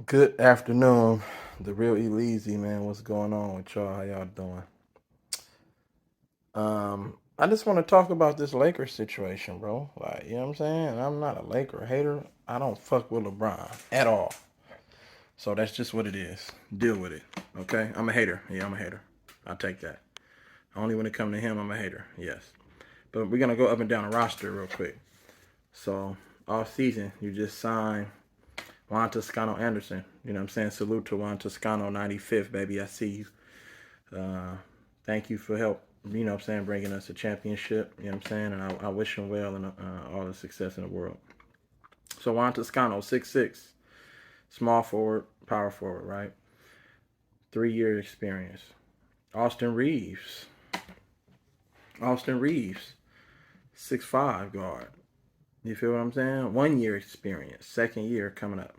Good afternoon, the real E-Leezy, man. What's going on with y'all? How y'all doing? I just want to talk about this Lakers situation, bro. Like, you know what I'm saying? I'm not a Laker hater. I don't fuck with LeBron at all. So that's just what it is. Deal with it. Okay? I'm a hater. Yeah, I'm a hater. I'll take that. Only when it comes to him, I'm a hater. Yes. But we're gonna go up and down the roster real quick. So off season, you just signed Juan Toscano Anderson. You know what I'm saying? Salute to Juan Toscano 95th, baby. I see you. Thank you for help, you know what I'm saying, bringing us a championship, you know what I'm saying, and I wish him well and all the success in the world. So Juan Toscano, 6'6", small forward, power forward, right? 3-year experience. Austin Reeves. Austin Reeves, 6'5", guard. You feel what I'm saying? 1-year experience. 2nd year coming up.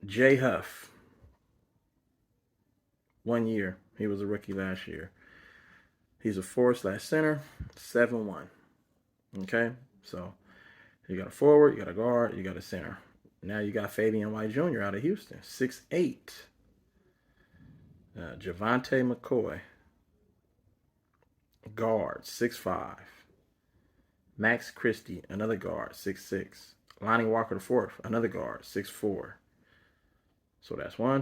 Jay Huff, 1 year. He was a rookie last year. He's a forward/center, 7'1". Okay, so you got a forward, you got a guard, you got a center. Now you got Fabian White Jr. out of Houston, 6'8". Javante McCoy, guard, 6'5". Max Christie, another guard, 6'6". Lonnie Walker the fourth, another guard, 6'4". So that's 4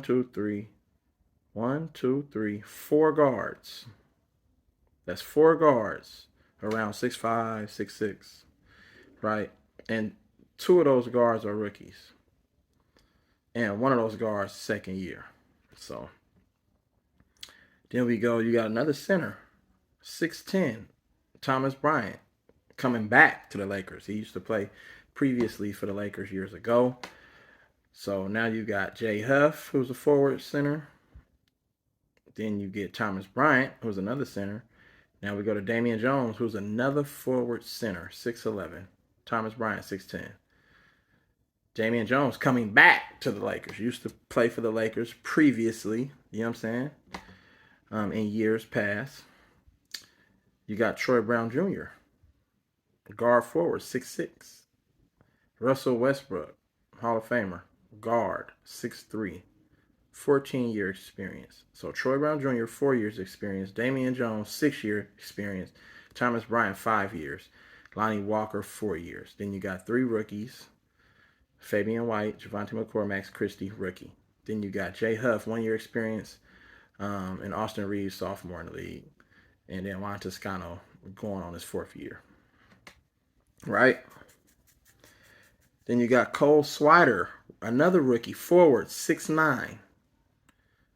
guards. That's 4 guards around 6'5", 6'6", right? And 2 of those guards are rookies. And 1 of those guards, 2nd year. So then we go, you got another center, 6'10", Thomas Bryant, coming back to the Lakers. He used to play previously for the Lakers years ago. So now you got Jay Huff, who's a forward center. Then you get Thomas Bryant, who's another center. Now we go to Damian Jones, who's another forward center, 6'11". Thomas Bryant, 6'10". Damian Jones coming back to the Lakers. Used to play for the Lakers previously, you know what I'm saying, in years past. You got Troy Brown Jr., guard forward, 6'6". Russell Westbrook, Hall of Famer, guard, 6'3". 14-year experience. So Troy Brown Jr., 4 years experience. Damian Jones, 6-year experience. Thomas Bryant, 5 years. Lonnie Walker, 4 years. Then you got 3 rookies. Fabian White, Javante McCoy, Max Christie, rookie. Then you got Jay Huff, 1-year experience. And Austin Reeves, sophomore in the league. And then Juan Toscano going on his 4th year. Right? Then you got Cole Swider, another rookie, forward, 6'9".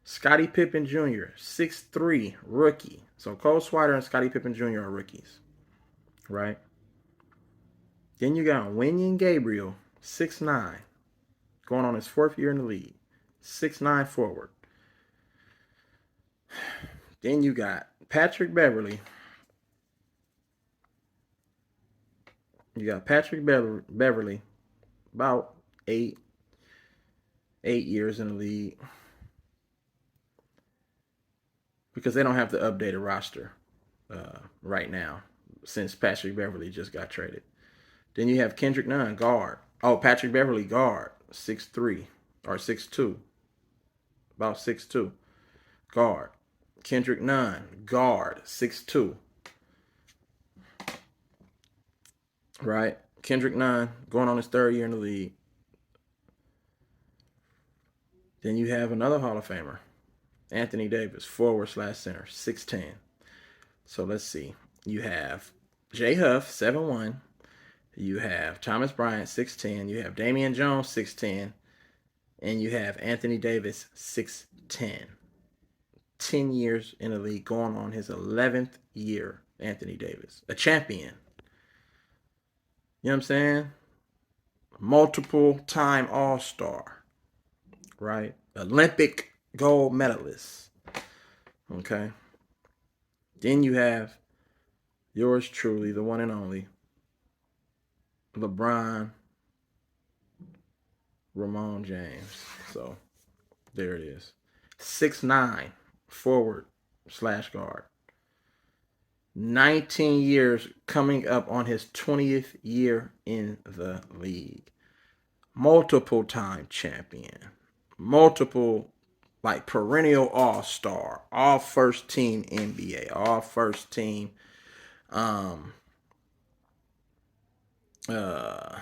Scottie Pippen Jr., 6'3", rookie. So Cole Swider and Scottie Pippen Jr. are rookies. Right? Then you got Wenyen Gabriel, 6'9", going on his 4th year in the league. 6'9" forward. Then you got Patrick Beverly. You got Patrick Beverly, about 8 years in the league. Because they don't have the updated roster right now since Patrick Beverly just got traded. Then you have Kendrick Nunn, guard. Oh, Patrick Beverly, guard, 6'3", or 6'2", about 6'2", guard. Kendrick Nunn, guard, 6'2". Right? Kendrick Nunn going on his 3rd year in the league. Then you have another Hall of Famer, Anthony Davis, forward/center, 6'10". So let's see. You have Jay Huff, 7'1". You have Thomas Bryant, 6'10". You have Damian Jones, 6'10". And you have Anthony Davis, 6'10". 10 years in the league, going on his 11th year, Anthony Davis. A champion. You know what I'm saying? Multiple time All-Star. Right? Olympic gold medalist. Okay? Then you have yours truly, the one and only, LeBron Ramon James. So there it is. 6'9", forward/guard. 19 years, coming up on his 20th year in the league. multiple time champion, multiple like perennial all-star, all first team NBA, all first team um uh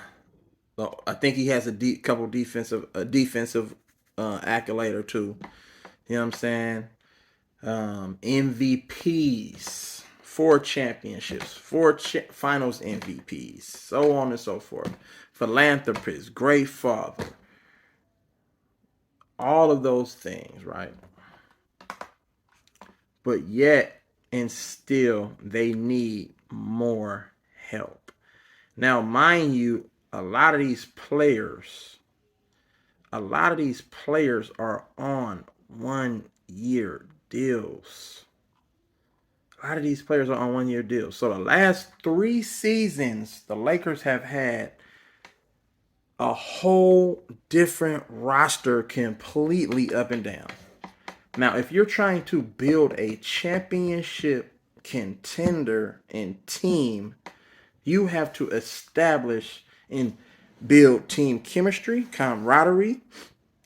I think he has a couple defensive accolade or two. You know what I'm saying? MVPs, 4 championships, finals MVPs, so on and so forth. Philanthropist, great father, all of those things, right? But yet and still, they need more help. Now, mind you, a lot of these players are on 1 year deals. A lot of these players are on 1 year deals. So the last 3 seasons, the Lakers have had a whole different roster completely up and down. Now, if you're trying to build a championship contender and team, you have to establish and build team chemistry, camaraderie,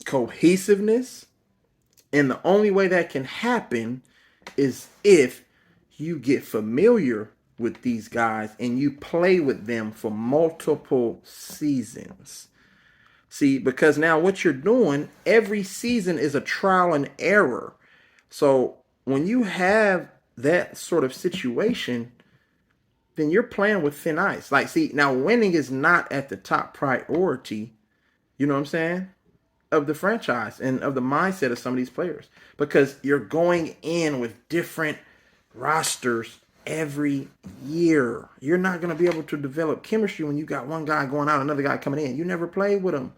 cohesiveness. And the only way that can happen is if you get familiar with these guys and you play with them for multiple seasons. See, because now what you're doing, every season is a trial and error. So when you have that sort of situation, then you're playing with thin ice. Like, see, now winning is not at the top priority, you know what I'm saying, of the franchise and of the mindset of some of these players. Because you're going in with different rosters every year. You're not going to be able to develop chemistry when you got one guy going out, another guy coming in. You never played with him.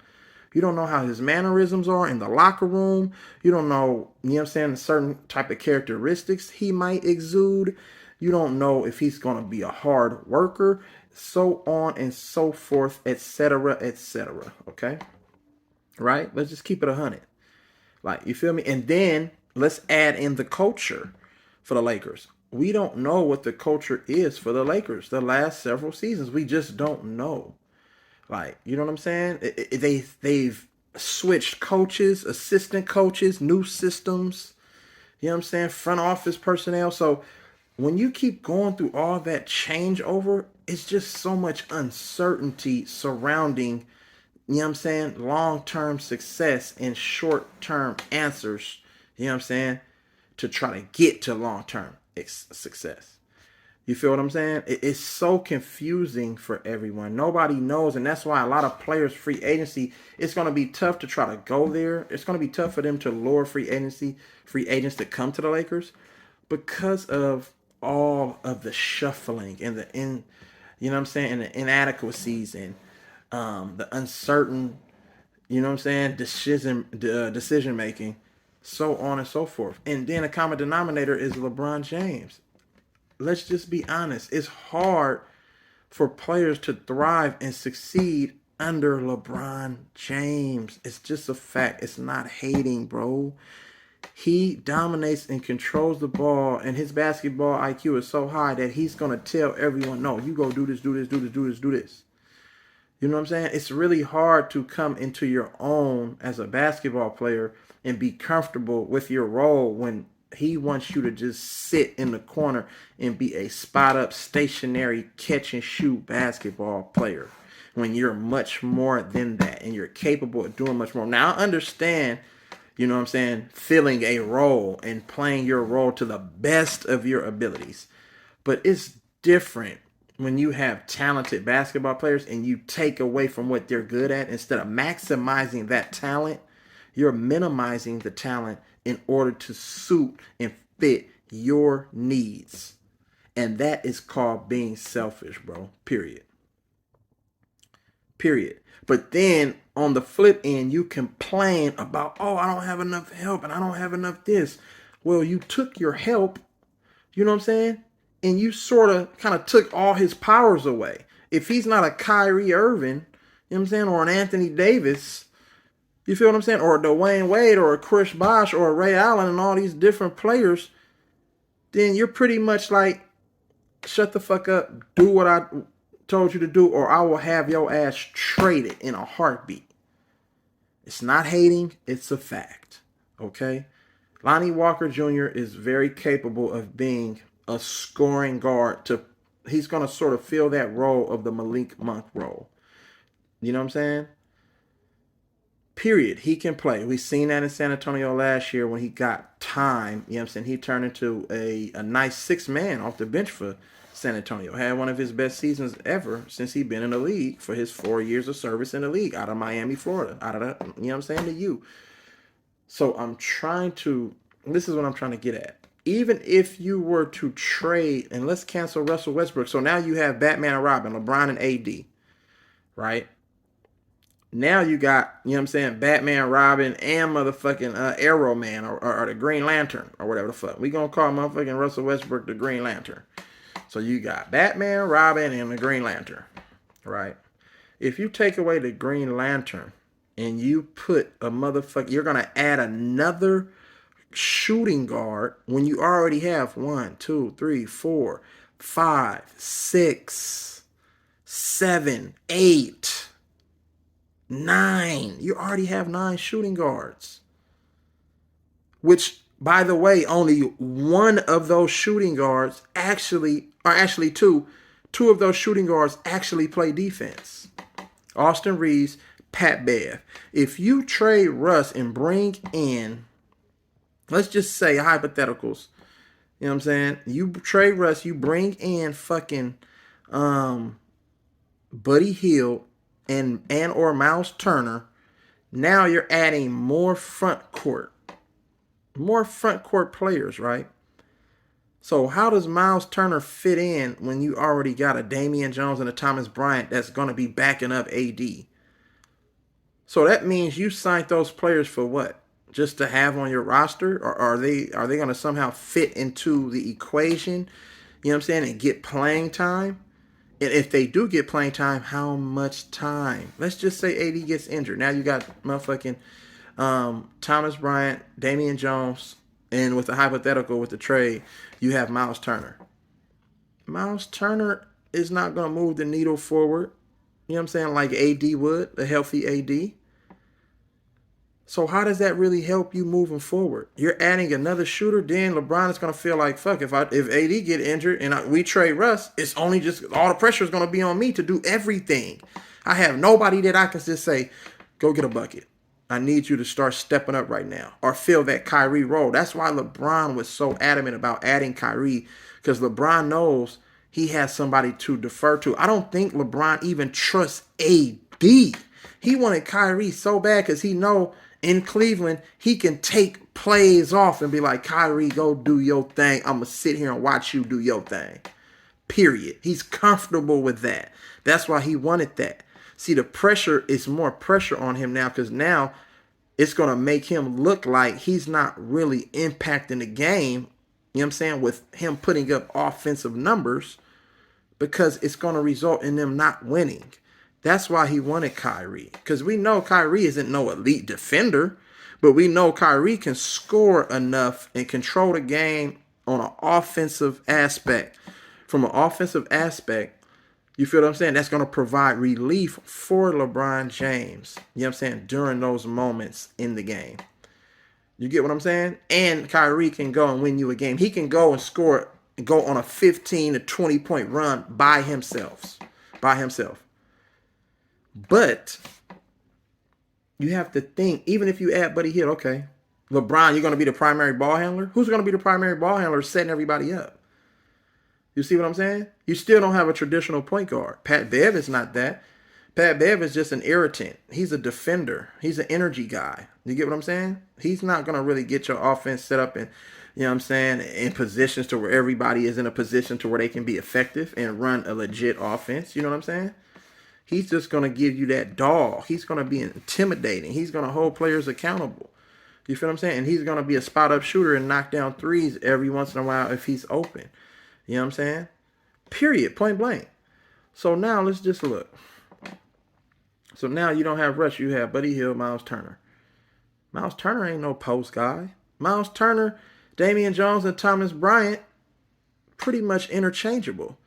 You don't know how his mannerisms are in the locker room. You don't know, you know what I'm saying, certain type of characteristics he might exude. You don't know if he's going to be a hard worker, so on and so forth, etc., etc. Okay? Right? Let's just keep it 100. Like, you feel me? And then let's add in the culture for the Lakers. We don't know what the culture is for the Lakers the last several seasons. We just don't know. Like, you know what I'm saying? They've switched coaches, assistant coaches, new systems, you know what I'm saying? Front office personnel. So when you keep going through all that changeover, it's just so much uncertainty surrounding, you know what I'm saying, long-term success and short-term answers, you know what I'm saying, to try to get to long-term success. You feel what I'm saying? It's so confusing for everyone. Nobody knows, and that's why a lot of players, free agency, it's going to be tough to try to go there. It's going to be tough for them to lure free agents to come to the Lakers because of all of the shuffling and you know what I'm saying, and the inadequacies and the uncertain, you know what I'm saying, decision making, so on and so forth. And then a common denominator is LeBron James. Let's just be honest. It's hard for players to thrive and succeed under LeBron James. It's just a fact. It's not hating, bro. He dominates and controls the ball, and his basketball IQ is so high that he's going to tell everyone, no, you go do this, do this, do this, do this, do this. You know what I'm saying? It's really hard to come into your own as a basketball player and be comfortable with your role when he wants you to just sit in the corner and be a spot up, stationary, catch and shoot basketball player when you're much more than that and you're capable of doing much more. Now, I understand, you know what I'm saying, filling a role and playing your role to the best of your abilities. But it's different when you have talented basketball players and you take away from what they're good at. Instead of maximizing that talent, you're minimizing the talent in order to suit and fit your needs. And that is called being selfish, bro. Period. Period. But then on the flip end, you complain about, oh, I don't have enough help and I don't have enough this. Well, you took your help, you know what I'm saying? And you sort of kind of took all his powers away. If he's not a Kyrie Irving, you know what I'm saying, or an Anthony Davis, you feel what I'm saying? Or a Dwayne Wade or a Chris Bosh or a Ray Allen and all these different players, then you're pretty much like, shut the fuck up, do what I told you to do, or I will have your ass traded in a heartbeat. It's not hating, it's a fact. Okay? Lonnie Walker Jr. is very capable of being a scoring guard. He's going to sort of fill that role of the Malik Monk role. You know what I'm saying? Period. He can play. We've seen that in San Antonio last year when he got time. You know what I'm saying? He turned into a nice six man off the bench for San Antonio. Had one of his best seasons ever since he's been in the league for his 4 years of service in the league out of Miami, Florida. Out of the, you know what I'm saying, to you. So this is what I'm trying to get at. Even if you were to trade, and let's cancel Russell Westbrook. So now you have Batman and Robin, LeBron and AD, right? Now you got, you know what I'm saying, Batman, Robin, and motherfucking Arrow Man or the Green Lantern or whatever the fuck. We gonna call motherfucking Russell Westbrook the Green Lantern. So you got Batman, Robin, and the Green Lantern, right? If you take away the Green Lantern and you put a motherfucker, you're gonna add another shooting guard when you already have 1, 2, 3, 4, 5, 6, 7, 8, 9. You already have 9 shooting guards. Which, by the way, only one of those shooting guards actually two of those shooting guards actually play defense. Austin Reeves, Pat Bev. If you trade Russ and bring in, let's just say hypotheticals, you know what I'm saying? You trade Russ, you bring in fucking Buddy Hield and or Miles Turner. Now you're adding more front court players, right? So how does Miles Turner fit in when you already got a Damian Jones and a Thomas Bryant that's going to be backing up AD? So that means you signed those players for what? Just to have on your roster? Or are they going to somehow fit into the equation, you know what I'm saying, and get playing time? And if they do get playing time, how much time? Let's just say AD gets injured. Now you got motherfucking Thomas Bryant, Damian Jones, and with the hypothetical with the trade, you have Miles Turner. Miles Turner is not going to move the needle forward, you know what I'm saying, like AD would, a healthy AD. So how does that really help you moving forward? You're adding another shooter, then LeBron is going to feel like, fuck, if AD get injured and we trade Russ, it's only just all the pressure is going to be on me to do everything. I have nobody that I can just say, go get a bucket. I need you to start stepping up right now or fill that Kyrie role. That's why LeBron was so adamant about adding Kyrie, because LeBron knows he has somebody to defer to. I don't think LeBron even trusts AD. He wanted Kyrie so bad because he know in Cleveland he can take plays off and be like, Kyrie, go do your thing. I'm going to sit here and watch you do your thing. Period. He's comfortable with that. That's why he wanted that. See, the pressure is more pressure on him now because now it's going to make him look like he's not really impacting the game, you know what I'm saying, with him putting up offensive numbers, because it's going to result in them not winning. That's why he wanted Kyrie, because we know Kyrie isn't no elite defender, but we know Kyrie can score enough and control the game on an offensive aspect. From an offensive aspect, you feel what I'm saying? That's going to provide relief for LeBron James, you know what I'm saying, during those moments in the game. You get what I'm saying? And Kyrie can go and win you a game. He can go and score, go on a 15 to 20 point run by himself. But you have to think, even if you add Buddy Hield, okay, LeBron, you're going to be the primary ball handler? Who's going to be the primary ball handler setting everybody up? You see what I'm saying? You still don't have a traditional point guard. Pat Bev is not that. Pat Bev is just an irritant. He's a defender. He's an energy guy. You get what I'm saying? He's not going to really get your offense set up in, you know what I'm saying, in positions to where everybody is in a position to where they can be effective and run a legit offense. You know what I'm saying? He's just going to give you that dog. He's going to be intimidating. He's going to hold players accountable. You feel what I'm saying? And he's going to be a spot-up shooter and knock down threes every once in a while if he's open. You know what I'm saying? Period. Point blank. So now let's just look. So now you don't have Rush. You have Buddy Hield, Miles Turner. Miles Turner ain't no post guy. Miles Turner, Damian Jones, and Thomas Bryant, pretty much interchangeable.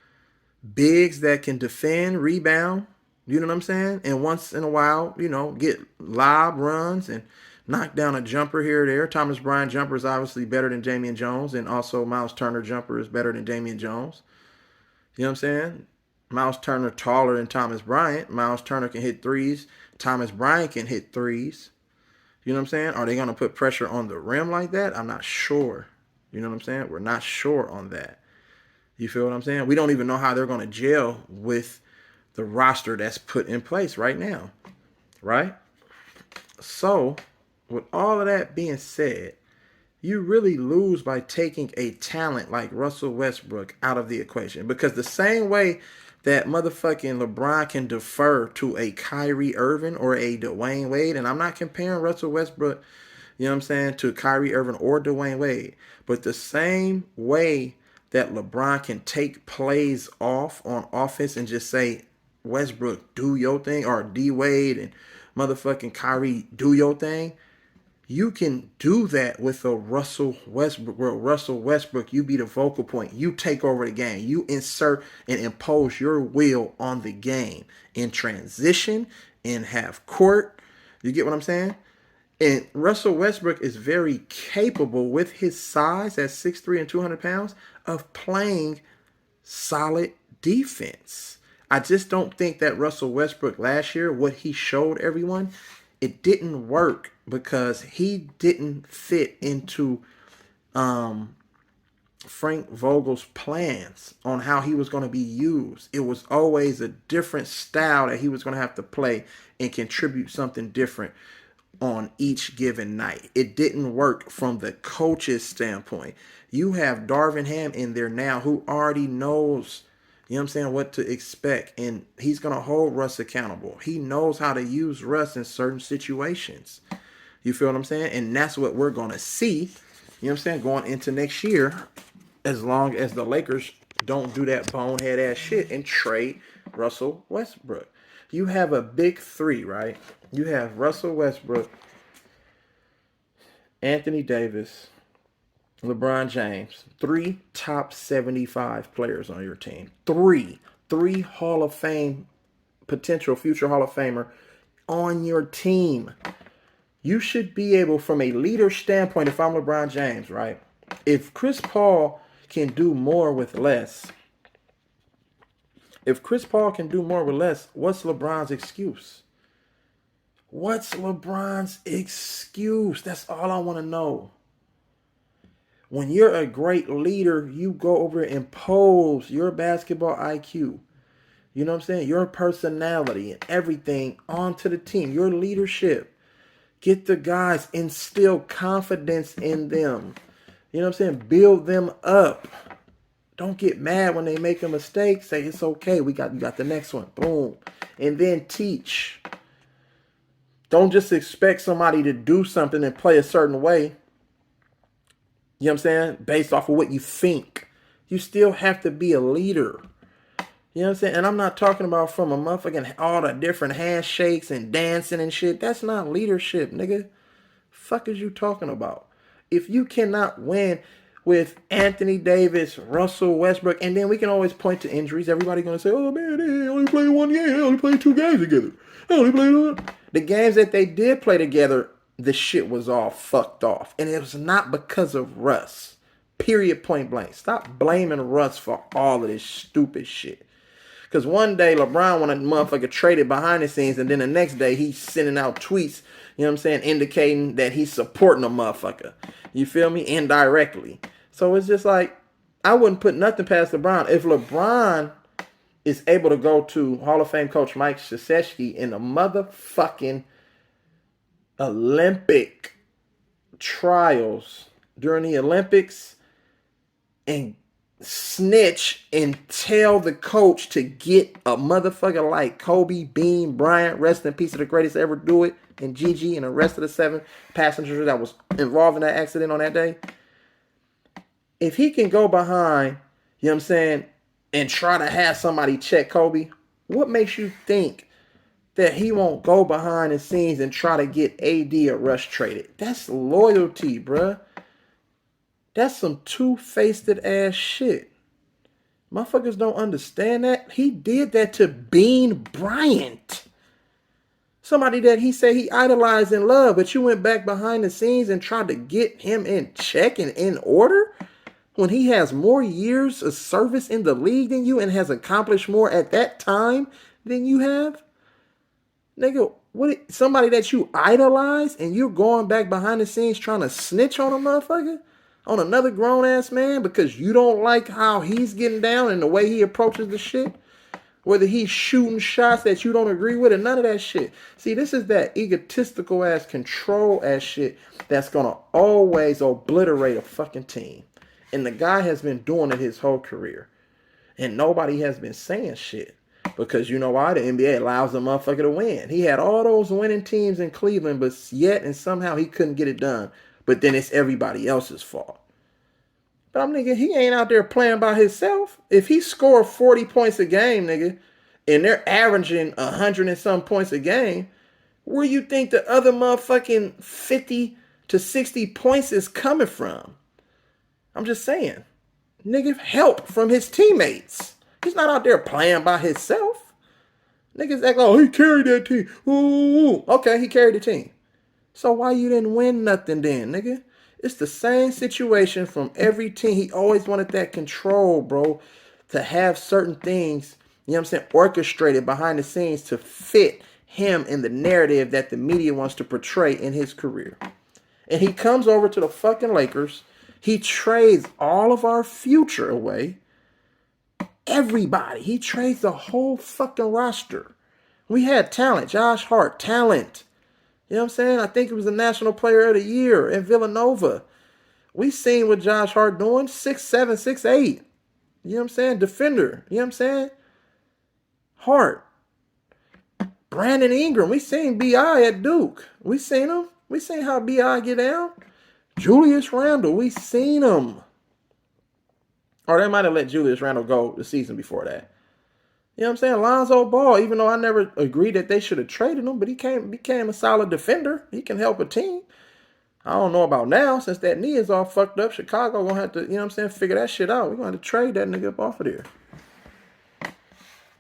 Bigs that can defend, rebound, You know what I'm saying? And once in a while, get lob runs and knock down a jumper here or there. Thomas Bryant jumper is obviously better than Damian Jones, and also Miles Turner jumper is better than Damian Jones. You know what I'm saying? Miles Turner taller than Thomas Bryant. Miles Turner can hit threes. Thomas Bryant can hit threes. You know what I'm saying? Are they going to put pressure on the rim like that? I'm not sure. You know what I'm saying? We're not sure on that. You feel what I'm saying? We don't even know how they're going to gel with the roster that's put in place right now. Right? So, with all of that being said, you really lose by taking a talent like Russell Westbrook out of the equation. Because the same way that motherfucking LeBron can defer to a Kyrie Irving or a Dwayne Wade, and I'm not comparing Russell Westbrook, you know what I'm saying, to Kyrie Irving or Dwayne Wade, but the same way that LeBron can take plays off on offense and just say, Westbrook, do your thing, or D Wade and motherfucking Kyrie, do your thing. You can do that with a Russell Westbrook. Where Russell Westbrook, you be the focal point. You take over the game. You insert and impose your will on the game in transition, in half court. You get what I'm saying? And Russell Westbrook is very capable with his size at 6'3" and 200 pounds of playing solid defense. I just don't think that Russell Westbrook last year, what he showed everyone, it didn't work because he didn't fit into Frank Vogel's plans on how he was going to be used. It was always a different style that he was going to have to play and contribute something different on each given night. It didn't work from the coach's standpoint. You have Darvin Ham in there now who already knows, you know what I'm saying, what to expect. And he's going to hold Russ accountable. He knows how to use Russ in certain situations. You feel what I'm saying? And that's what we're going to see, you know what I'm saying, going into next year, as long as the Lakers don't do that bonehead ass shit and trade Russell Westbrook. You have a big three, right? You have Russell Westbrook, Anthony Davis, LeBron James. 3 top 75 players on your team. Three Hall of Fame, potential future Hall of Famer on your team. You should be able, from a leader standpoint, if I'm LeBron James, right? If Chris Paul can do more with less, what's LeBron's excuse? What's LeBron's excuse? That's all I want to know. When you're a great leader, you go over and impose your basketball IQ. You know what I'm saying? Your personality and everything onto the team. Your leadership. Get the guys, instill confidence in them. You know what I'm saying? Build them up. Don't get mad when they make a mistake. Say it's okay. You got the next one. Boom. And then teach. Don't just expect somebody to do something and play a certain way. You know what I'm saying? Based off of what you think. You still have to be a leader. You know what I'm saying? And I'm not talking about from a motherfucking all the different handshakes and dancing and shit. That's not leadership, nigga. Fuck is you talking about? If you cannot win with Anthony Davis, Russell Westbrook, and then we can always point to injuries. Everybody gonna say, "Oh man, they only played one game. They only played 2 games together. They only played one." The games that they did play together, the shit was all fucked off, and it was not because of Russ. Period. Point blank. Stop blaming Russ for all of this stupid shit. Because one day LeBron wanted motherfucker traded behind the scenes, and then the next day he's sending out tweets, you know what I'm saying, indicating that he's supporting a motherfucker. You feel me? Indirectly. So it's just like, I wouldn't put nothing past LeBron. If LeBron is able to go to Hall of Fame coach Mike Krzyzewski in the motherfucking Olympic trials during the Olympics and snitch and tell the coach to get a motherfucker like Kobe, Bean, Bryant, rest in peace, of the greatest to ever do it, and Gigi and the rest of the 7 passengers that was involved in that accident on that day. If he can go behind, you know what I'm saying, and try to have somebody check Kobe, what makes you think that he won't go behind the scenes and try to get AD or Rush traded? That's loyalty, bruh. That's some two-faced ass shit. Motherfuckers don't understand that. He did that to Bean Bryant. Somebody that he said he idolized and loved, but you went back behind the scenes and tried to get him in check and in order when he has more years of service in the league than you and has accomplished more at that time than you have? Nigga, what? Somebody that you idolize and you're going back behind the scenes trying to snitch on a motherfucker? On another grown-ass man because you don't like how he's getting down and the way he approaches the shit? Whether he's shooting shots that you don't agree with or none of that shit. See, this is that egotistical ass, control ass shit that's gonna always obliterate a fucking team. And the guy has been doing it his whole career. And nobody has been saying shit. Because you know why? The NBA allows the motherfucker to win. He had all those winning teams in Cleveland, but yet and somehow he couldn't get it done. But then it's everybody else's fault. But I'm nigga, he ain't out there playing by himself. If he scored 40 points a game, nigga, and they're averaging 100 and some points a game, where you think the other motherfucking 50 to 60 points is coming from? I'm just saying. Nigga, help from his teammates. He's not out there playing by himself. Niggas act like, oh, he carried that team. Ooh. Okay, he carried the team. So why you didn't win nothing then, nigga? It's the same situation from every team. He always wanted that control, bro, to have certain things, you know what I'm saying, orchestrated behind the scenes to fit him in the narrative that the media wants to portray in his career. And he comes over to the fucking Lakers. He trades all of our future away. Everybody. He trades the whole fucking roster. We had talent. Josh Hart, talent. You know what I'm saying? I think it was the National Player of the Year in Villanova. We seen what Josh Hart doing. 6'7", 6'8". You know what I'm saying? Defender. You know what I'm saying? Hart. Brandon Ingram. We seen B.I. at Duke. We seen him. We seen how B.I. get down. Julius Randle. We seen him. Or they might have let Julius Randle go the season before that. You know what I'm saying? Lonzo Ball, even though I never agreed that they should have traded him, but he became a solid defender. He can help a team. I don't know about now, since that knee is all fucked up. Chicago going to have to, you know what I'm saying, figure that shit out. We're going to have to trade that nigga up off of there.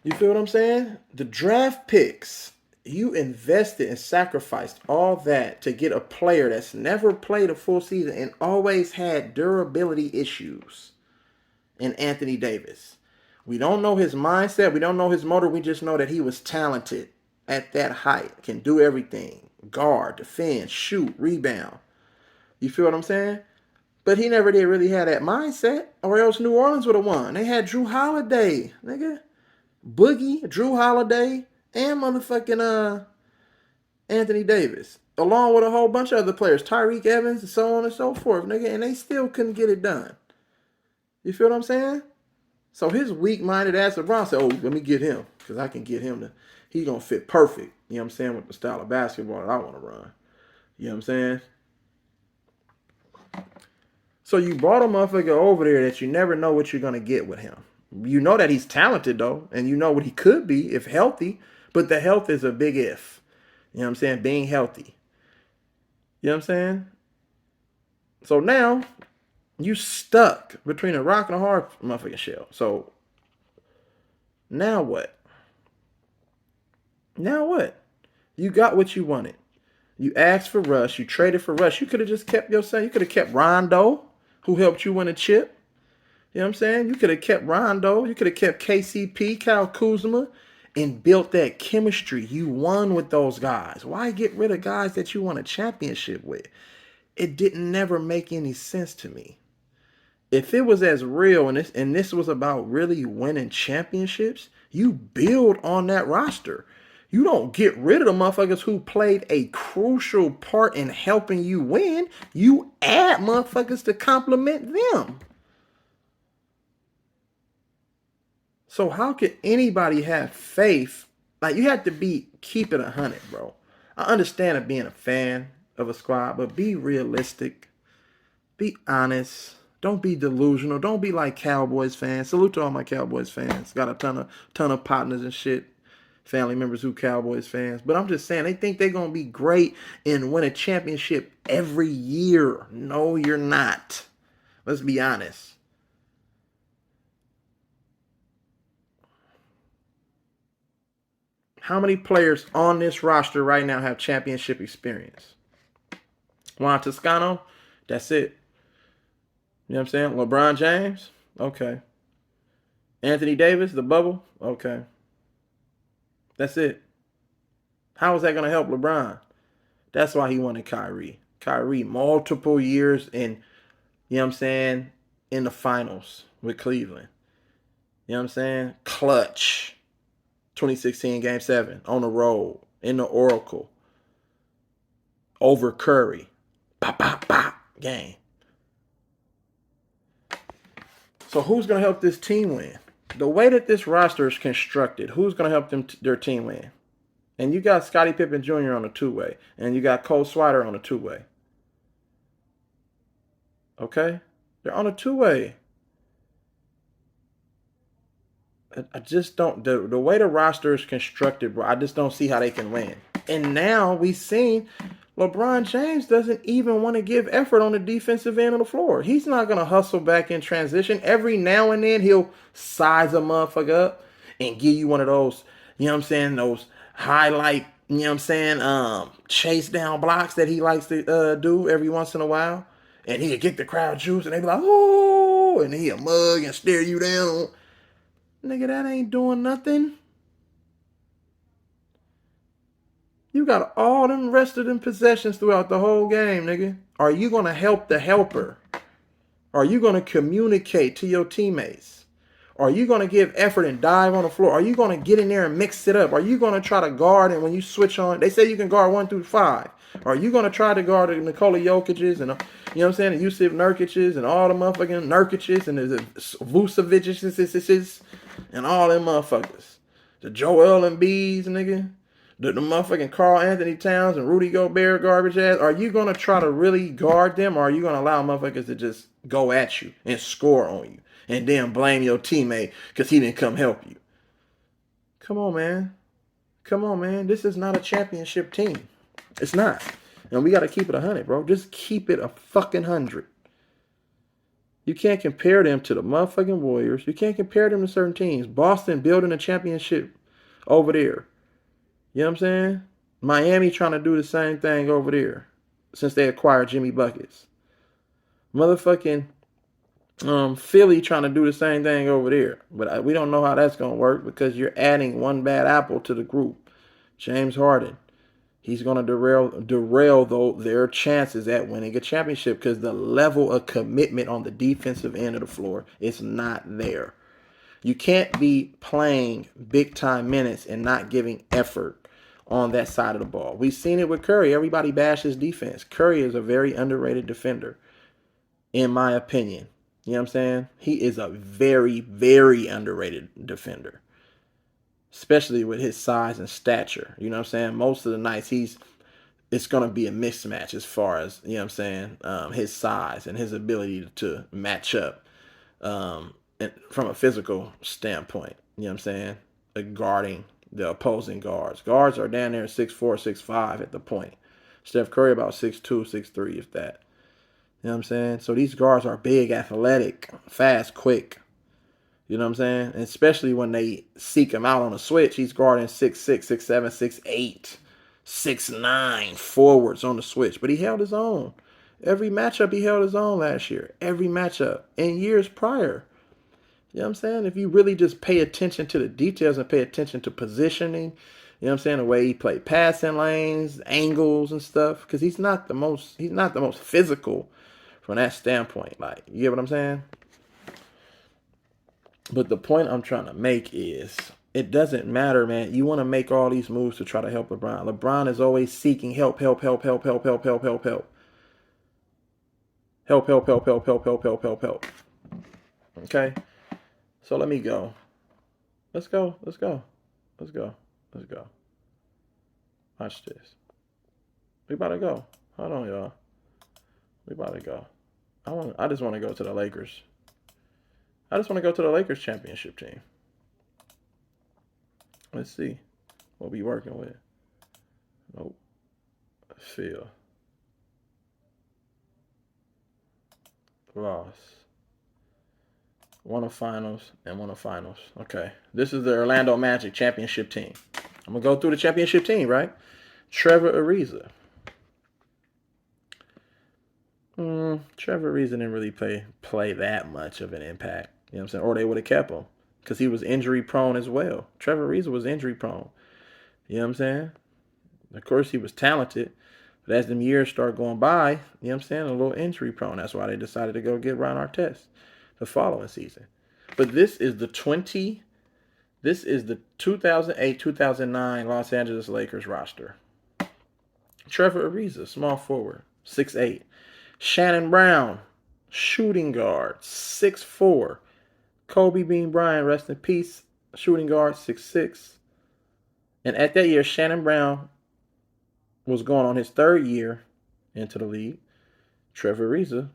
You feel what I'm saying? The draft picks, you invested and sacrificed all that to get a player that's never played a full season and always had durability issues in Anthony Davis. We don't know his mindset. We don't know his motor. We just know that he was talented at that height. Can do everything. Guard, defend, shoot, rebound. You feel what I'm saying? But he never did really have that mindset, or else New Orleans would have won. They had Drew Holiday, nigga. Boogie, Drew Holiday, and motherfucking Anthony Davis. Along with a whole bunch of other players. Tyreek Evans and so on and so forth, nigga. And they still couldn't get it done. You feel what I'm saying? So his weak-minded ass LeBron said, oh, let me get him. Because I can get him he's going to fit perfect. You know what I'm saying? With the style of basketball that I want to run. You know what I'm saying? So you brought a motherfucker over there that you never know what you're going to get with him. You know that he's talented, though. And you know what he could be if healthy. But the health is a big if. You know what I'm saying? Being healthy. You know what I'm saying? So now you stuck between a rock and a hard motherfucking shell. So now what? Now what? You got what you wanted. You asked for Russ. You traded for Russ. You could have just kept your son. You could have kept Rondo, who helped you win a chip. You know what I'm saying? You could have kept Rondo. You could have kept KCP, Kyle Kuzma, and built that chemistry. You won with those guys. Why get rid of guys that you won a championship with? It didn't never make any sense to me. If it was as real and this was about really winning championships, you build on that roster. You don't get rid of the motherfuckers who played a crucial part in helping you win. You add motherfuckers to complement them. So how could anybody have faith? Like, you have to keep it 100, bro. I understand it being a fan of a squad, but be realistic. Be honest. Don't be delusional. Don't be like Cowboys fans. Salute to all my Cowboys fans. Got a ton of partners and shit. Family members who Cowboys fans. But I'm just saying, they think they're going to be great and win a championship every year. No, you're not. Let's be honest. How many players on this roster right now have championship experience? Juan Toscano, that's it. You know what I'm saying? LeBron James, okay. Anthony Davis, the bubble, okay. That's it. How is that going to help LeBron? That's why he wanted Kyrie. Kyrie, multiple years in, you know what I'm saying, in the finals with Cleveland. You know what I'm saying? Clutch. 2016 Game 7 on the road in the Oracle over Curry. Bop, bop, bop. Game. So who's going to help this team win? The way that this roster is constructed, who's going to help their team win? And you got Scottie Pippen Jr. on a two-way. And you got Cole Swider on a two-way. Okay? They're on a two-way. I just don't, the way the roster is constructed, bro, I just don't see how they can win. And now we've seen LeBron James doesn't even want to give effort on the defensive end of the floor. He's not going to hustle back in transition. Every now and then he'll size a motherfucker up and give you one of those, you know what I'm saying, those highlight, you know what I'm saying, chase down blocks that he likes to do every once in a while. And he'll get the crowd juice and they be like, oh, and he'll mug and stare you down. Nigga, that ain't doing nothing. You got all them rest of them possessions throughout the whole game, nigga. Are you going to help the helper? Are you going to communicate to your teammates? Are you going to give effort and dive on the floor? Are you going to get in there and mix it up? Are you going to try to guard and when you switch on? They say you can guard 1 through 5. Are you going to try to guard the Nikola Jokic's and, you know what I'm saying, the Yusuf Nurkic's and all the motherfucking Nurkic's and the Vucevic's and all them motherfuckers? The Joel Embiid's, nigga. The motherfucking Karl Anthony Towns and Rudy Gobert garbage ass. Are you going to try to really guard them or are you going to allow motherfuckers to just go at you and score on you and then blame your teammate because he didn't come help you? Come on, man. Come on, man. This is not a championship team. It's not. And we got to keep it 100, bro. Just keep it a fucking 100. You can't compare them to the motherfucking Warriors. You can't compare them to certain teams. Boston building a championship over there. You know what I'm saying? Miami trying to do the same thing over there since they acquired Jimmy Buckets. Motherfucking Philly trying to do the same thing over there. But we don't know how that's going to work because you're adding one bad apple to the group. James Harden. He's going to derail though their chances at winning a championship because the level of commitment on the defensive end of the floor is not there. You can't be playing big time minutes and not giving effort on that side of the ball. We've seen it with Curry. Everybody bashes defense. Curry is a very underrated defender, in my opinion. You know what I'm saying? He is a very, very underrated defender, especially with his size and stature. You know what I'm saying? Most of the nights it's going to be a mismatch as far as, you know what I'm saying, his size and his ability to match up from a physical standpoint. You know what I'm saying? Guarding the opposing guards. Guards are down there 6'4", 6'5" at the point. Steph Curry about 6'2", 6'3", if that. You know what I'm saying? So these guards are big, athletic, fast, quick. You know what I'm saying? And especially when they seek him out on a switch, he's guarding 6'6", 6'7", 6'8", 6'9" forwards on the switch. But he held his own. Every matchup he held his own last year. Every matchup. And years prior. You know what I'm saying? If you really just pay attention to the details and pay attention to positioning, you know what I'm saying, the way he played passing lanes, angles and stuff, because he's not the most physical from that standpoint. Like, you get what I'm saying? But the point I'm trying to make is it doesn't matter, man. You want to make all these moves to try to help LeBron. LeBron is always seeking help. Help. Okay? So let me go. Let's go. Watch this. We about to go. Hold on, y'all. We about to go. I just want to go to the Lakers. I just want to go to the Lakers championship team. Let's see what we working with. Nope. Phil. Loss. Won a finals and won a finals. Okay. This is the Orlando Magic championship team. I'm going to go through the championship team, right? Trevor Ariza. Trevor Ariza didn't really play that much of an impact. You know what I'm saying? Or they would have kept him because he was injury prone as well. Trevor Ariza was injury prone. You know what I'm saying? Of course, he was talented. But as them years start going by, you know what I'm saying? A little injury prone. That's why they decided to go get Ron Artest the following season. But this is the 2008-2009 Los Angeles Lakers roster. Trevor Ariza, small forward, 6'8". Shannon Brown, shooting guard, 6'4". Kobe Bean Bryant, rest in peace, shooting guard, 6'6". And at that year, Shannon Brown was going on his third year into the league. Trevor Ariza,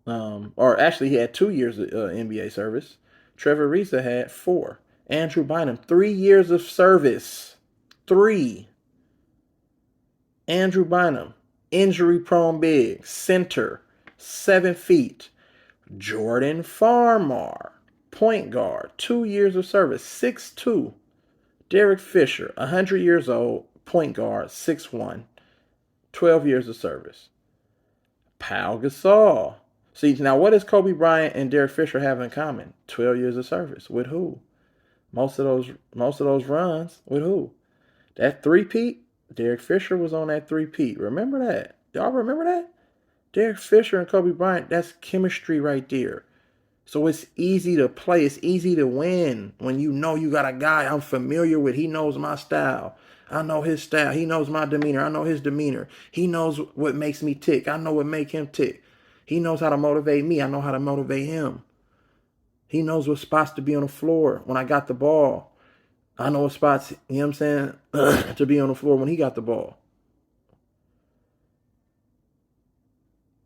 or actually he had 2 years of NBA service. Trevor Ariza had 4. Andrew Bynum, 3 years of service. 3. Andrew Bynum, injury-prone big, center, 7 feet. Jordan Farmar, point guard, 2 years of service, 6'2". Derek Fisher, 100 years old, point guard, 6'1", 12 years of service. Pau Gasol. See, now what does Kobe Bryant and Derek Fisher have in common? 12 years of service. With who? Most of those runs, with who? That three-peat, Derek Fisher was on that three-peat. Remember that? Y'all remember that? Derek Fisher and Kobe Bryant, that's chemistry right there. So it's easy to play. It's easy to win when you know you got a guy I'm familiar with. He knows my style. I know his style. He knows my demeanor. I know his demeanor. He knows what makes me tick. I know what makes him tick. He knows how to motivate me. I know how to motivate him. He knows what spots to be on the floor when I got the ball. I know what spots, you know what I'm saying, to be on the floor when he got the ball.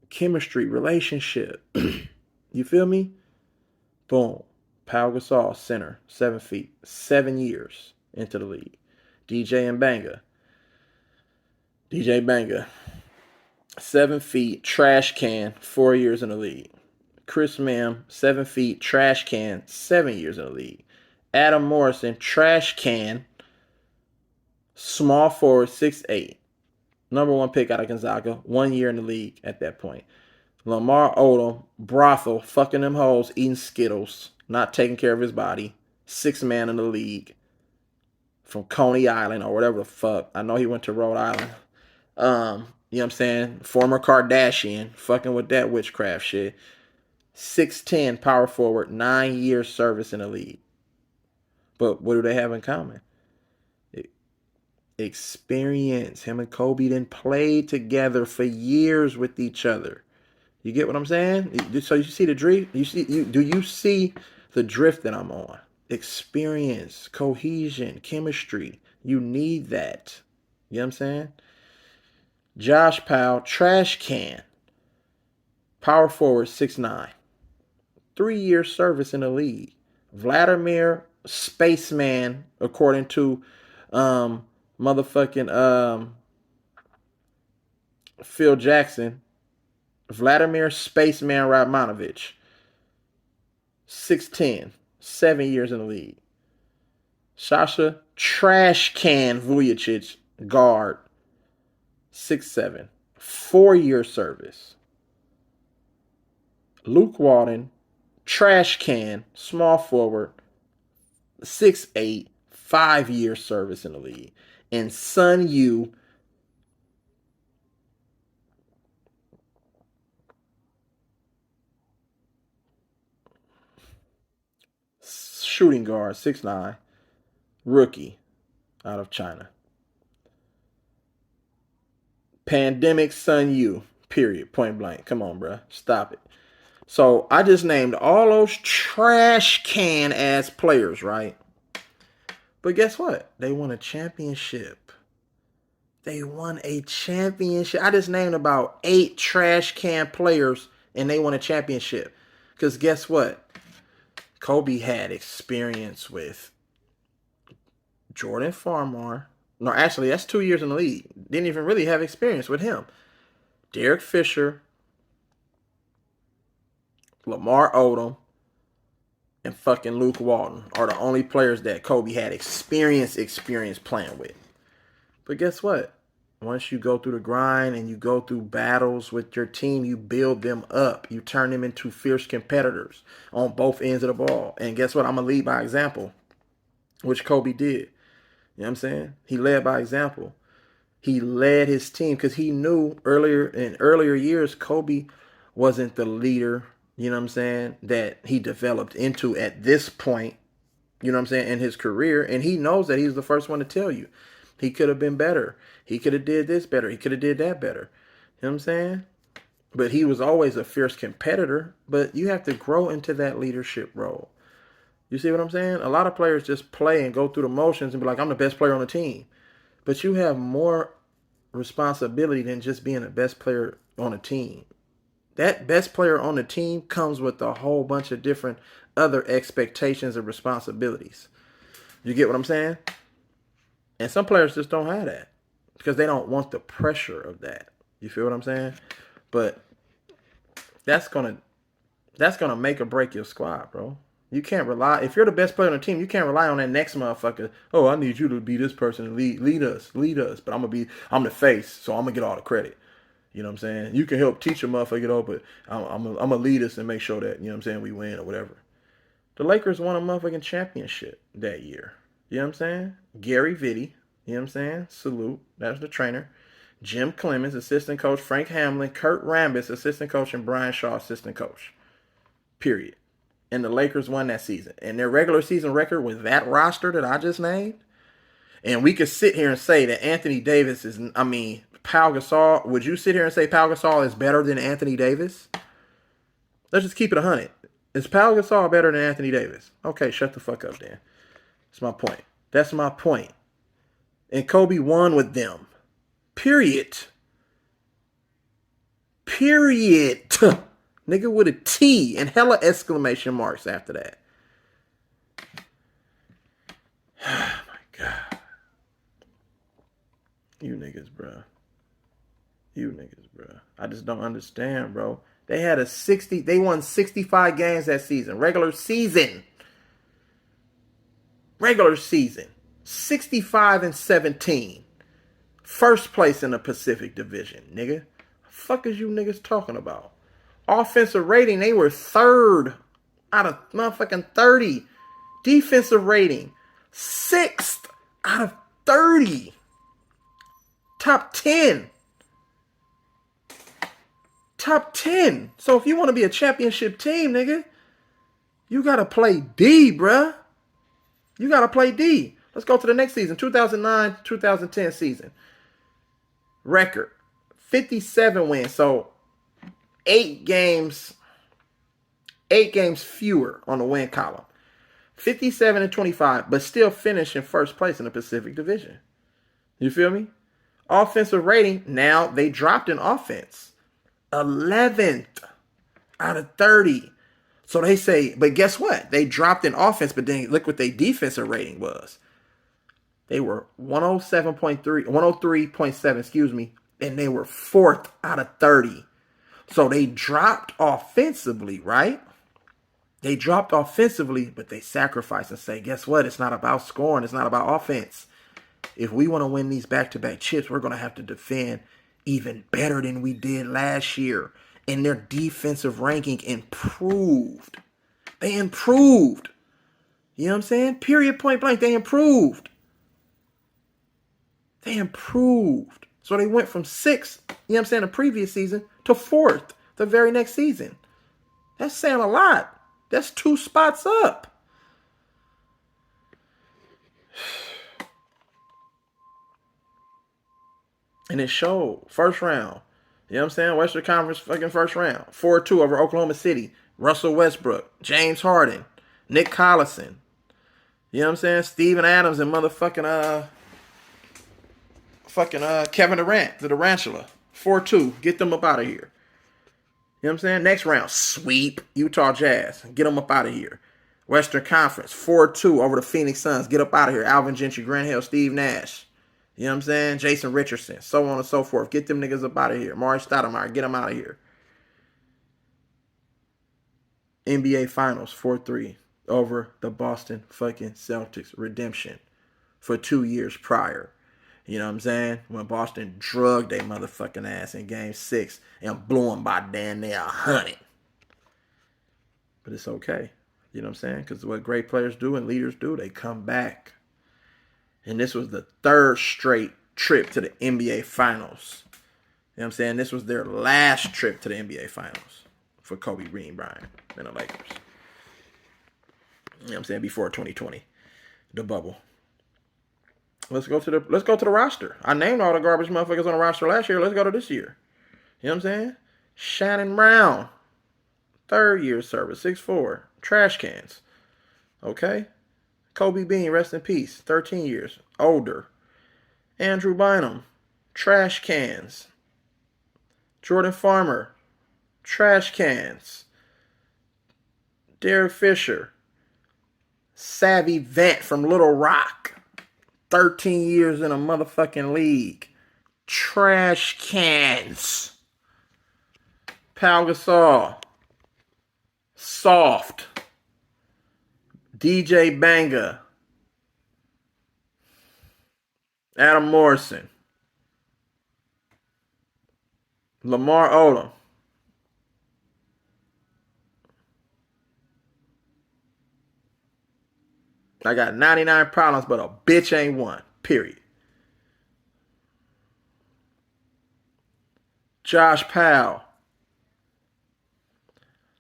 Chemistry, relationship. You feel me? Boom. Pau Gasol, center, 7 feet, 7 years into the league. DJ Banga, 7 feet, trash can, 4 years in the league. Chris Mihm, 7 feet, trash can, 7 years in the league. Adam Morrison, trash can, small forward, 6'8". Number 1 pick out of Gonzaga, 1 year in the league at that point. Lamar Odom, brothel, fucking them hoes, eating Skittles, not taking care of his body. 6th man in the league from Coney Island or whatever the fuck. I know he went to Rhode Island. You know what I'm saying? Former Kardashian, fucking with that witchcraft shit. 6'10", power forward, 9 years service in the league. But what do they have in common? Experience. Him and Kobe didn't play together for years with each other. You get what I'm saying? So you see the drift? Do you see the drift that I'm on? Experience, cohesion, chemistry. You need that. You know what I'm saying? Josh Powell, trash can. Power forward, 6'9". 3 years service in the league. Vladimir, spaceman, according to motherfucking Phil Jackson. Vladimir Spaceman Radmanovich, 6'10", 7 years in the league. Sasha Trash Can Vujicic, guard, 6'7", 4-year service. Luke Walton, trash can, small forward, 6'8", 5-year service in the league. And Sun Yu, shooting guard, 6'9", rookie out of China. Pandemic Sun Yu, period, point blank. Come on, bruh. Stop it. So I just named all those trash can ass players, right? But guess what? They won a championship. They won a championship. I just named about 8 trash can players and they won a championship. Because guess what? Kobe had experience with Jordan Farmar. No, actually, that's 2 years in the league. Didn't even really have experience with him. Derek Fisher, Lamar Odom, and fucking Luke Walton are the only players that Kobe had experience playing with. But guess what? Once you go through the grind and you go through battles with your team, you build them up. You turn them into fierce competitors on both ends of the ball. And guess what? I'm going to lead by example, which Kobe did. You know what I'm saying? He led by example. He led his team because he knew earlier years, Kobe wasn't the leader, you know what I'm saying, that he developed into at this point, you know what I'm saying, in his career. And he knows that he's the first one to tell you. He could have been better. He could have did this better. He could have did that better. You know what I'm saying? But he was always a fierce competitor. But you have to grow into that leadership role. You see what I'm saying? A lot of players just play and go through the motions and be like, I'm the best player on the team. But you have more responsibility than just being the best player on a team. That best player on the team comes with a whole bunch of different other expectations and responsibilities. You get what I'm saying? And some players just don't have that because they don't want the pressure of that. You feel what I'm saying? But that's gonna make or break your squad, bro. You can't rely, if you're the best player on the team, you can't rely on that next motherfucker. Oh, I need you to be this person and lead us. But I'm the face, so I'm gonna get all the credit. You know what I'm saying? You can help teach a motherfucker, but I'm gonna lead us and make sure that, you know what I'm saying, we win or whatever. The Lakers won a motherfucking championship that year. You know what I'm saying? Gary Vitti, you know what I'm saying? Salute. That's the trainer. Jim Clemens, assistant coach. Frank Hamlin, Kurt Rambis, assistant coach, and Brian Shaw, assistant coach. Period. And the Lakers won that season. And their regular season record with that roster that I just named. And we could sit here and say that Anthony Davis is, Pau Gasol. Would you sit here and say Pau Gasol is better than Anthony Davis? Let's just keep it 100. Is Pau Gasol better than Anthony Davis? Okay, shut the fuck up then. That's my point. That's my point. And Kobe won with them. Period. Period. Nigga with a T and hella exclamation marks after that. Oh my God. You niggas, bro. I just don't understand, bro. They won 65 games that season. Regular season. 65-17. First place in the Pacific Division, nigga. The fuck is you niggas talking about? Offensive rating, they were third out of motherfucking 30. Defensive rating, 6th out of 30. Top 10. So if you want to be a championship team, nigga, you got to play D, bruh. You got to play D. Let's go to the next season, 2009-2010 season. Record, 57 wins. So 8 games fewer on the win column. 57-25, but still finish in first place in the Pacific Division. You feel me? Offensive rating, now they dropped in offense. 11th out of 30. So they say, but guess what? They dropped in offense, but then look what their defensive rating was. They were 103.7, and they were 4th out of 30. So they dropped offensively, right? They dropped offensively, but they sacrificed and say, guess what? It's not about scoring. It's not about offense. If we want to win these back-to-back chips, we're going to have to defend even better than we did last year. And their defensive ranking improved. They improved. You know what I'm saying? Period, point blank. They improved. So they went from 6th, you know what I'm saying, the previous season to 4th the very next season. That's saying a lot. That's 2 spots up. And it showed. First round. You know what I'm saying? Western Conference fucking first round. 4-2 over Oklahoma City. Russell Westbrook. James Harden. Nick Collison. You know what I'm saying? Steven Adams and motherfucking Kevin Durant, the Durantula. 4-2. Get them up out of here. You know what I'm saying? Next round, sweep Utah Jazz. Get them up out of here. Western Conference, 4-2 over the Phoenix Suns. Get up out of here. Alvin Gentry, Grant Hill, Steve Nash. You know what I'm saying? Jason Richardson. So on and so forth. Get them niggas up out of here. Maury Stoudemire, get them out of here. NBA Finals, 4-3. over the Boston fucking Celtics redemption for 2 years prior. You know what I'm saying? When Boston drugged their motherfucking ass in game 6 and blew them by damn near 100. But it's okay. You know what I'm saying? Because what great players do and leaders do, they come back. And this was the third straight trip to the NBA Finals. You know what I'm saying? This was their last trip to the NBA Finals for Kobe Bryant and the Lakers. You know what I'm saying? Before 2020, the bubble. Let's go to the roster. I named all the garbage motherfuckers on the roster last year. Let's go to this year. You know what I'm saying? Shannon Brown, 3rd year service, 6'4", trash cans. Okay? Kobe Bean, rest in peace, 13 years, older. Andrew Bynum, trash cans. Jordan Farmer, trash cans. Derek Fisher, savvy vet from Little Rock, 13 years in a motherfucking league. Trash cans. Pau Gasol, soft. DJ Banga, Adam Morrison, Lamar Odom, I got 99 problems, but a bitch ain't one. Period. Josh Powell,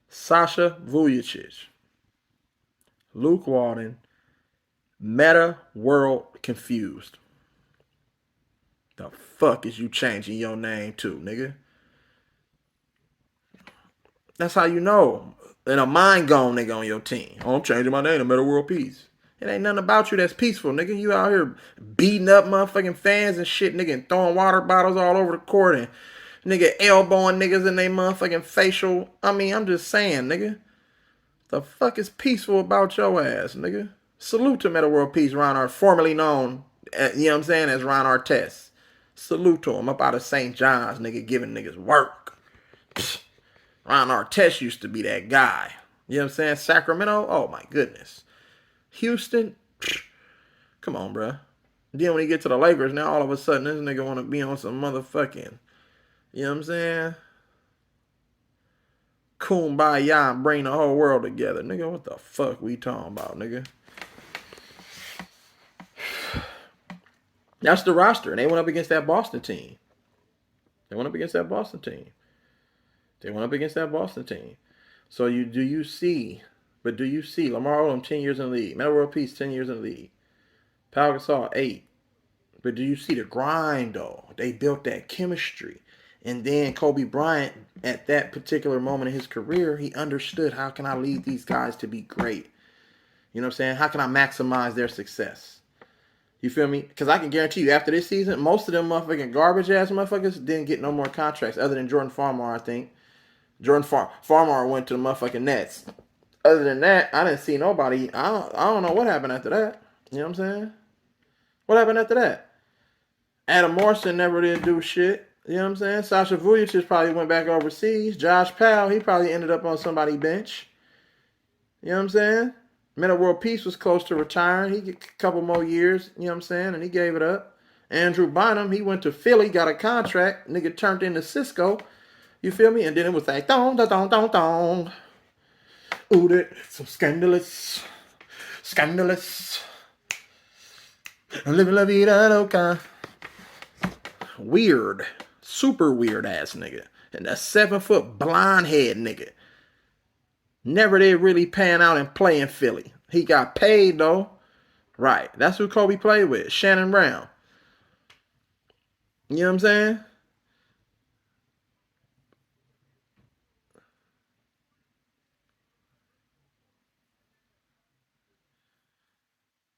Sasha Vujacic, Luke Walton, Meta World Confused. The fuck is you changing your name to, nigga? That's how you know. And a mind gone nigga on your team. Oh, I'm changing my name to Meta World Peace. It ain't nothing about you that's peaceful, nigga. You out here beating up motherfucking fans and shit, nigga, and throwing water bottles all over the court and nigga elbowing niggas in their motherfucking facial. I mean, I'm just saying, nigga. The fuck is peaceful about your ass, nigga? Salute to Meta World Peace, Ron Art, formerly known, you know what I'm saying, as Ron Artest. Salute to him up out of St. John's, nigga, giving niggas work. Psh, Ron Artest used to be that guy. You know what I'm saying? Sacramento, oh my goodness. Houston, psh, come on, bro. Then when you get to the Lakers, now all of a sudden this nigga want to be on some motherfucking, you know what I'm saying? Kumbaya and bring the whole world together. Nigga, what the fuck we talking about, nigga? That's the roster. And they went up against that Boston team. They went up against that Boston team. So do you see Lamar Odom 10 years in the league, Meta World Peace 10 years in the league, Pau Gasol 8. But do you see the grind though? They built that chemistry. And then Kobe Bryant, at that particular moment in his career, he understood, how can I lead these guys to be great? You know what I'm saying? How can I maximize their success? You feel me? Because I can guarantee you, after this season, most of them motherfucking garbage-ass motherfuckers didn't get no more contracts, other than Jordan Farmer, I think. Farmer went to the motherfucking Nets. Other than that, I didn't see nobody. I don't know what happened after that. You know what I'm saying? What happened after that? Adam Morrison never did do shit. You know what I'm saying? Sasha Vujacic probably went back overseas. Josh Powell, he probably ended up on somebody's bench. You know what I'm saying? Meta World Peace was close to retiring. He get a couple more years, you know what I'm saying? And he gave it up. Andrew Bynum, he went to Philly, got a contract. Nigga turned into Cisco. You feel me? And then it was like, dong, dong, dong, dong, dong. Ooh, that's so scandalous. Scandalous. Living la vida loca. Weird. Super weird ass nigga. And that 7-foot blonde head nigga. Never did really pan out and play in Philly. He got paid though. Right. That's who Kobe played with. Shannon Brown. You know what I'm saying?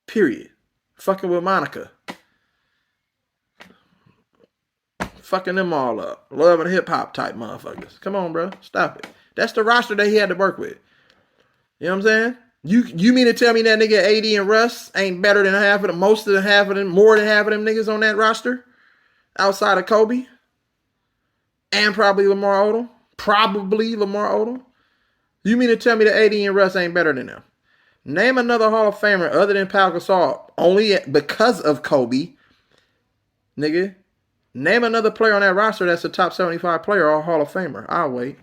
Period. Fucking with Monica. Fucking them all up. Love and hip hop type motherfuckers. Come on, bro. Stop it. That's the roster that he had to work with. You know what I'm saying? You mean to tell me that nigga AD and Russ ain't better than half of them, most of the half of them, more than half of them niggas on that roster? Outside of Kobe? And probably Lamar Odom? You mean to tell me that AD and Russ ain't better than them? Name another Hall of Famer other than Pau Gasol, only because of Kobe, nigga. Name another player on that roster that's a top 75 player or Hall of Famer. I'll wait.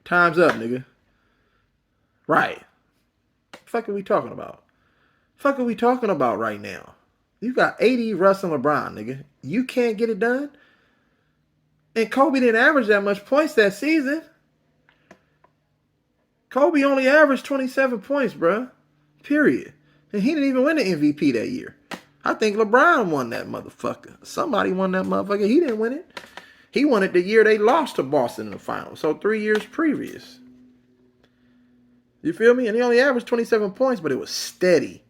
Time's up, nigga. Right. Fuck are we talking about? Fuck are we talking about right now? You got 80 Russ and LeBron, nigga. You can't get it done? And Kobe didn't average that much points that season. Kobe only averaged 27 points, bruh. Period. And he didn't even win the MVP that year. I think LeBron won that motherfucker. Somebody won that motherfucker. He didn't win it. He won it the year they lost to Boston in the finals. So 3 years previous. You feel me? And he only averaged 27 points, but it was steady.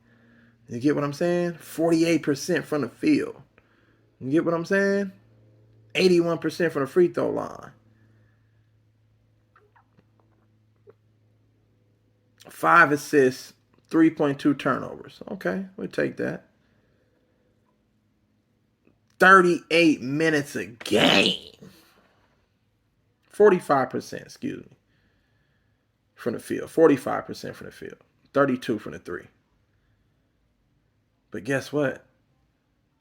You get what I'm saying? 48% from the field. You get what I'm saying? 81% from the free throw line. 5 assists, 3.2 turnovers. Okay, we'll take that. 38 minutes a game. 45%, excuse me, from the field. 45% from the field. 32 from the three. But guess what?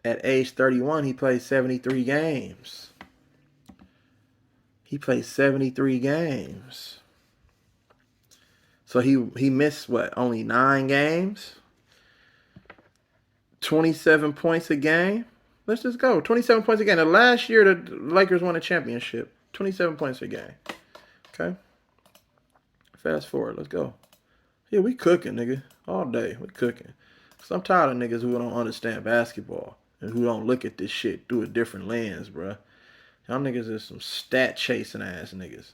At age 31, he played 73 games. He played 73 games. So he missed, what, only 9 games? 27 points a game? Let's just go. 27 points a game. The last year the Lakers won a championship. 27 points a game. Okay? Fast forward. Let's go. Yeah, we cooking, nigga. All day. We cooking. Because I'm tired of niggas who don't understand basketball and who don't look at this shit through a different lens, bruh. Y'all niggas is some stat chasing ass niggas.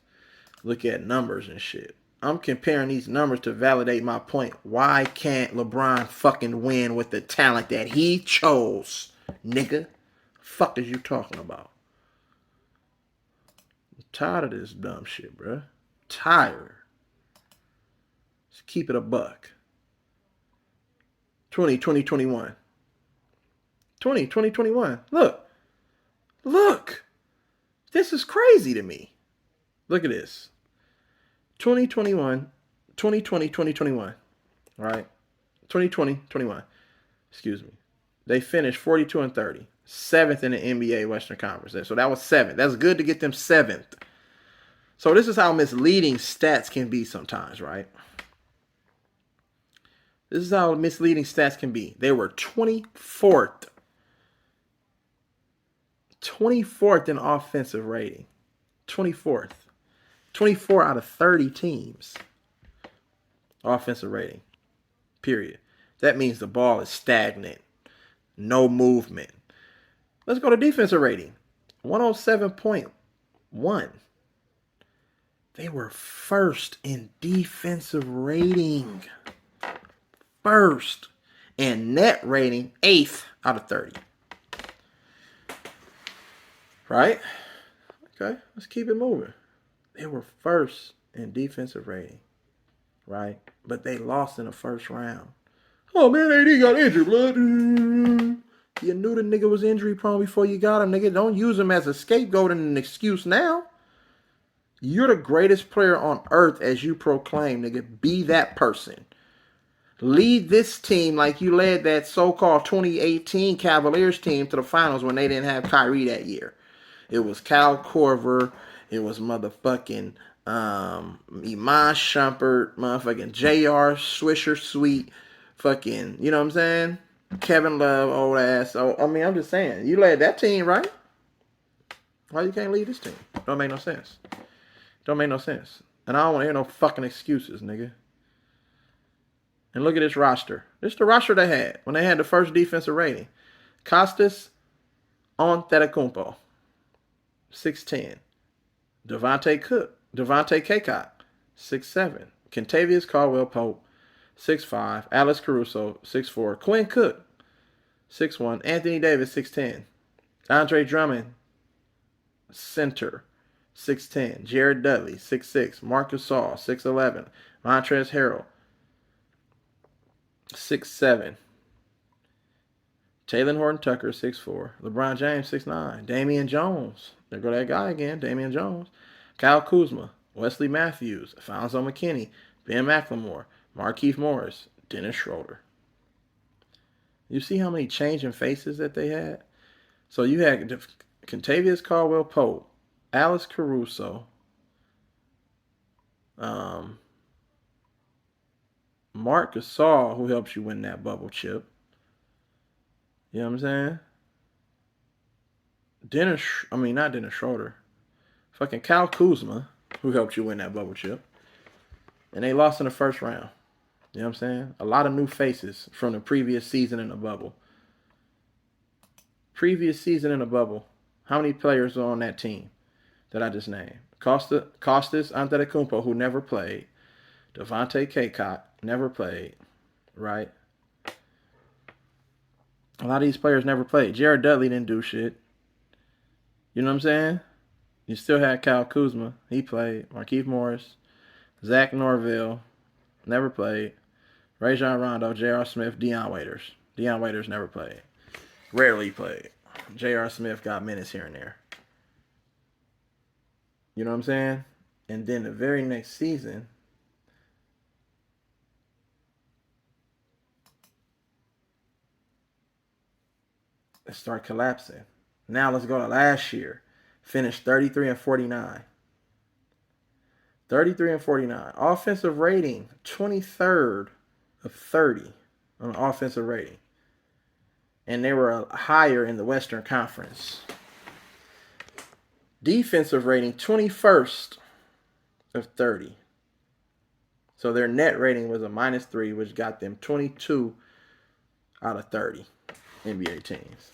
Look at numbers and shit. I'm comparing these numbers to validate my point. Why can't LeBron fucking win with the talent that he chose, nigga? Fuck is you talking about? I'm tired of this dumb shit, bruh. Tired. Just keep it a buck. 2021. Look. This is crazy to me. Look at this. 2021, 2020, 2021. Right? 2020, 21. Excuse me. They finished 42 and 30. 7th in the NBA Western Conference. So that was 7th. That's good to get them 7th. So this is how misleading stats can be sometimes, right? This is how misleading stats can be. They were 24th. 24th in offensive rating. 24th. 24 out of 30 teams. Offensive rating. Period. That means the ball is stagnant. No movement. Let's go to defensive rating. 107.1. They were first in defensive rating. First. And net rating, 8th out of 30. Right? Okay, let's keep it moving. They were first in defensive rating. Right? But they lost in the first round. Oh, man, AD got injured, blood. You knew the nigga was injury prone before you got him, nigga. Don't use him as a scapegoat and an excuse now. You're the greatest player on earth as you proclaim, nigga. Be that person. Lead this team like you led that so-called 2018 Cavaliers team to the finals when they didn't have Kyrie that year. It was Kyle Korver. It was motherfucking Iman Shumpert, motherfucking J.R. Swisher Sweet, fucking, you know what I'm saying? Kevin Love, old ass. So, I mean, I'm just saying, you led that team, right? Why you can't lead this team? Don't make no sense. Don't make no sense. And I don't want to hear no fucking excuses, nigga. And look at this roster. This is the roster they had when they had the first defensive rating. Costas Antetokounmpo, 6'10". Devontae Kaycock, 6'7". Kentavious Caldwell-Pope, 6'5". Alex Caruso, 6'4". Quinn Cook, 6'1". Anthony Davis, 6'10". Andre Drummond, center, 6'10". Jared Dudley, 6'6". Marcus Gasol, 6'11". Montrezl Harrell, 6'7". Taylor Horton Tucker, 6'4". LeBron James, 6'9". Damian Jones. There go that guy again, Damian Jones. Kyle Kuzma. Wesley Matthews. Alfonso McKinney. Ben McLemore. Markieff Morris. Dennis Schroeder. You see how many changing faces that they had? So you had Contavious Caldwell Pope, Alex Caruso, um, Marc Gasol, who helps you win that bubble chip. You know what I'm saying? Not Dennis Schroeder. Fucking Kyle Kuzma, who helped you win that bubble chip. And they lost in the first round. You know what I'm saying? A lot of new faces from the previous season in the bubble. Previous season in the bubble. How many players are on that team that I just named? Costas Antetokounmpo, who never played. Devontae Cacott, never played. Right? A lot of these players never played. Jared Dudley didn't do shit. You know what I'm saying? You still had Kyle Kuzma. He played. Markieff Morris. Zach Norville. Never played. Rajon Rondo. J.R. Smith. Dion Waiters. Dion Waiters never played. Rarely played. J.R. Smith got minutes here and there. You know what I'm saying? And then the very next season, it started collapsing. Now let's go to last year. Finished 33-49. 33-49. Offensive rating, 23rd of 30 on the offensive rating. And they were higher in the Western Conference. Defensive rating, 21st of 30. So their net rating was a -3, which got them 22 out of 30 NBA teams.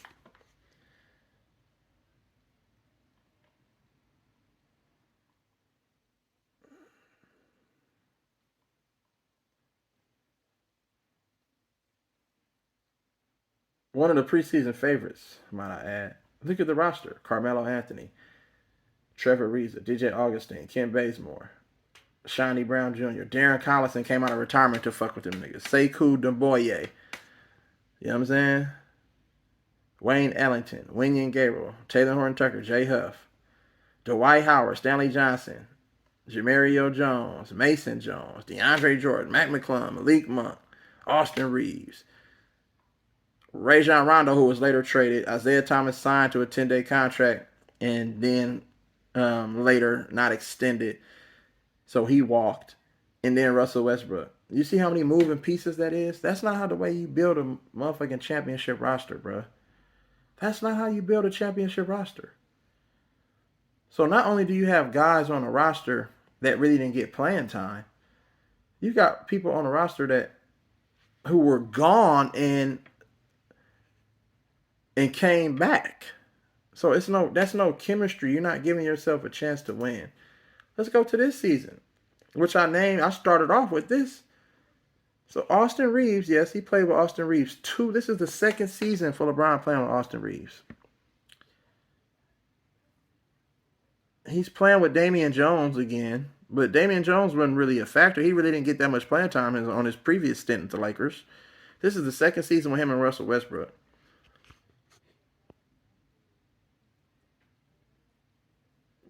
One of the preseason favorites, might I add. Look at the roster. Carmelo Anthony, Trevor Ariza, DJ Augustine, Ken Bazemore, Shiny Brown Jr., Darren Collison came out of retirement to fuck with them niggas. Sekou Doumbouya. You know what I'm saying? Wayne Ellington, Wenyen Gabriel, Taylor Horton Tucker, Jay Huff, Dwight Howard, Stanley Johnson, Jamario Jones, Mason Jones, DeAndre Jordan, Mac McClung, Malik Monk, Austin Reeves, Rajon Rondo, who was later traded. Isaiah Thomas signed to a 10-day contract and then later not extended. So he walked. And then Russell Westbrook. You see how many moving pieces that is? That's not how the way you build a motherfucking championship roster, bro. That's not how you build a championship roster. So not only do you have guys on the roster that really didn't get playing time, you got people on the roster that who were gone and came back. So that's no chemistry. You're not giving yourself a chance to win. Let's go to this season, which I started off with this. So Austin Reeves, yes, he played with Austin Reeves too. This is the second season for LeBron playing with Austin Reeves. He's playing with Damian Jones again, but Damian Jones wasn't really a factor. He really didn't get that much playing time on his previous stint at the Lakers. This is the second season with him and Russell Westbrook.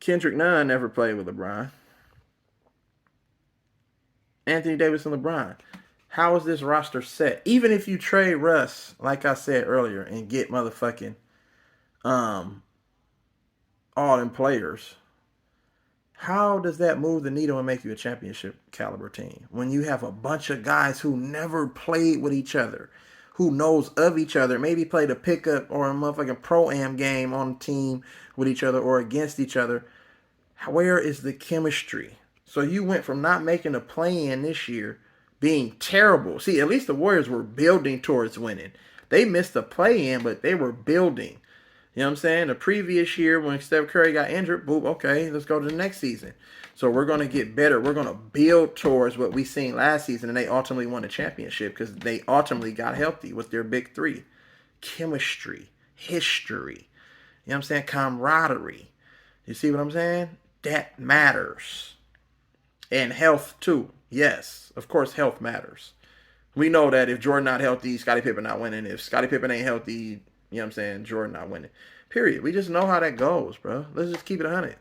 Kendrick Nunn never played with LeBron. Anthony Davis and LeBron. How is this roster set? Even if you trade Russ, like I said earlier, and get motherfucking all them players, how does that move the needle and make you a championship caliber team when you have a bunch of guys who never played with each other, who knows of each other, maybe played a pickup or a motherfucking pro-am game on a team with each other or against each other? Where is the chemistry? So you went from not making a play-in this year, being terrible. See, at least the Warriors were building towards winning. They missed the play-in, but they were building. You know what I'm saying? The previous year when Steph Curry got injured, boop, okay, let's go to the next season. So we're going to get better. We're going to build towards what we seen last season, and they ultimately won the championship because they ultimately got healthy with their big three. Chemistry, history, you know what I'm saying? Camaraderie. You see what I'm saying? That matters. And health, too. Yes, of course, health matters. We know that if Jordan not healthy, Scottie Pippen not winning. If Scottie Pippen ain't healthy, you know what I'm saying, Jordan not winning. Period. We just know how that goes, bro. Let's just keep it 100.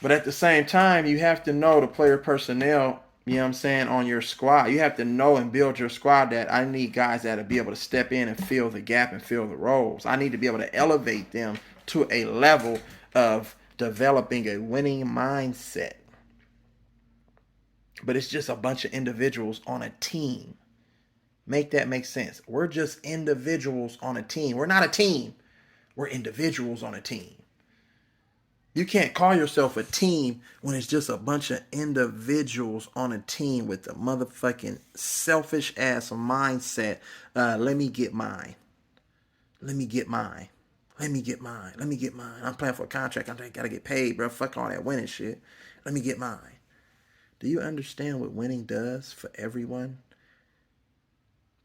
But at the same time, you have to know the player personnel, you know what I'm saying, on your squad. You have to know and build your squad that I need guys that'll be able to step in and fill the gap and fill the roles. I need to be able to elevate them to a level of developing a winning mindset. But it's just a bunch of individuals on a team. Make that make sense. We're just individuals on a team. We're not a team. We're individuals on a team. You can't call yourself a team when it's just a bunch of individuals on a team with a motherfucking selfish ass mindset. Let me get mine. Let me get mine. Let me get mine. Let me get mine. I'm playing for a contract. I gotta get paid, bro. Fuck all that winning shit. Let me get mine. Do you understand what winning does for everyone?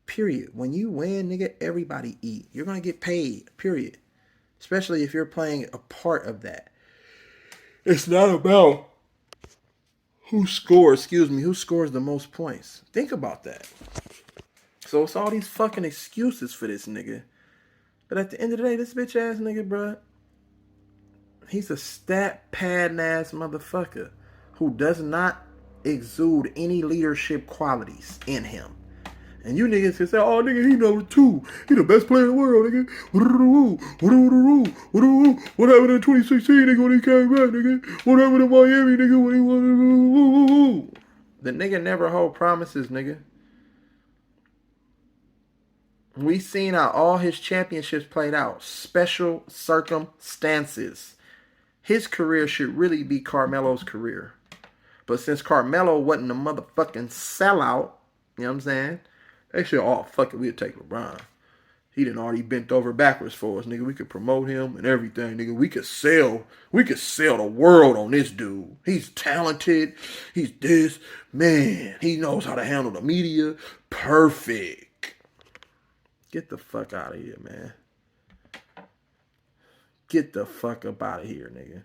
Period. When you win, nigga, everybody eat. You're gonna get paid. Period. Especially if you're playing a part of that. It's not about who scores the most points. Think about that. So it's all these fucking excuses for this nigga. But at the end of the day, this bitch ass nigga, bruh, he's a stat padding ass motherfucker who does not exude any leadership qualities in him. And you niggas can say, oh, nigga, he number 2. He the best player in the world, nigga. What happened in 2016, nigga, when he came back, nigga? What happened in Miami, nigga, when he won? The nigga never hold promises, nigga. We seen how all his championships played out. Special circumstances. His career should really be Carmelo's career. But since Carmelo wasn't a motherfucking sellout, you know what I'm saying? They said, oh, fuck it, we'll take LeBron. He done already bent over backwards for us, nigga. We could promote him and everything, nigga. We could sell the world on this dude. He's talented. He's this. Man, he knows how to handle the media. Perfect. Get the fuck out of here, man. Get the fuck up out of here, nigga.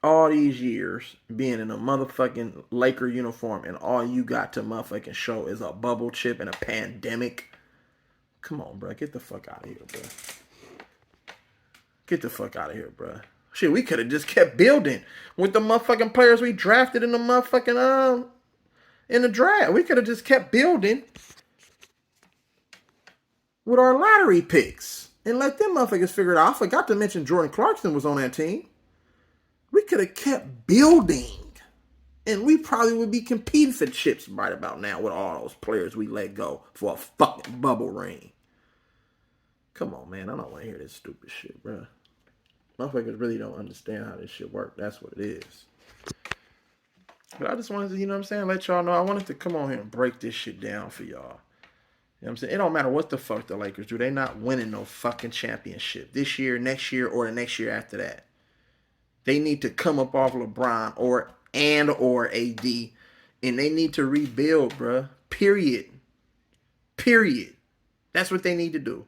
All these years being in a motherfucking Laker uniform and all you got to motherfucking show is a bubble chip and a pandemic. Come on, bro. Get the fuck out of here, bro. Get the fuck out of here, bro. Shit, we could have just kept building with the motherfucking players we drafted in the motherfucking in the draft. We could have just kept building with our lottery picks and let them motherfuckers figure it out. I forgot to mention Jordan Clarkson was on that team. We could have kept building. And we probably would be competing for chips right about now with all those players we let go for a fucking bubble ring. Come on, man. I don't want to hear this stupid shit, bro. Motherfuckers really don't understand how this shit works. That's what it is. But I just wanted to, you know what I'm saying, let y'all know. I wanted to come on here and break this shit down for y'all. You know what I'm saying? It don't matter what the fuck the Lakers do. They not winning no fucking championship this year, next year, or the next year after that. They need to come up off LeBron or AD, and they need to rebuild, bruh. Period. That's what they need to do.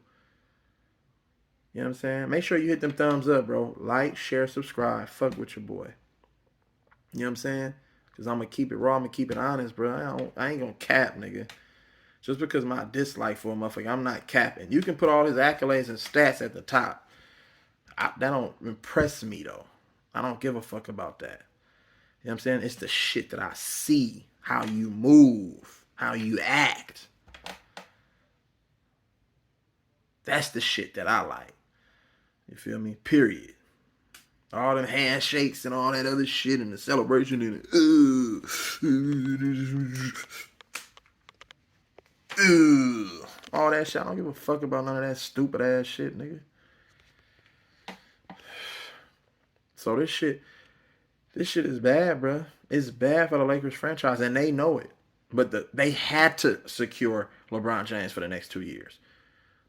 You know what I'm saying? Make sure you hit them thumbs up, bro. Like, share, subscribe. Fuck with your boy. You know what I'm saying? Because I'm going to keep it raw. I'm going to keep it honest, bro. I ain't going to cap, nigga. Just because of my dislike for a motherfucker, I'm not capping. You can put all his accolades and stats at the top. That don't impress me, though. I don't give a fuck about that. You know what I'm saying? It's the shit that I see. How you move. How you act. That's the shit that I like. You feel me? Period. All them handshakes and all that other shit and the celebration and all that shit. I don't give a fuck about none of that stupid ass shit, nigga. So this shit is bad, bro. It's bad for the Lakers franchise, and they know it. But they had to secure LeBron James for the next 2 years.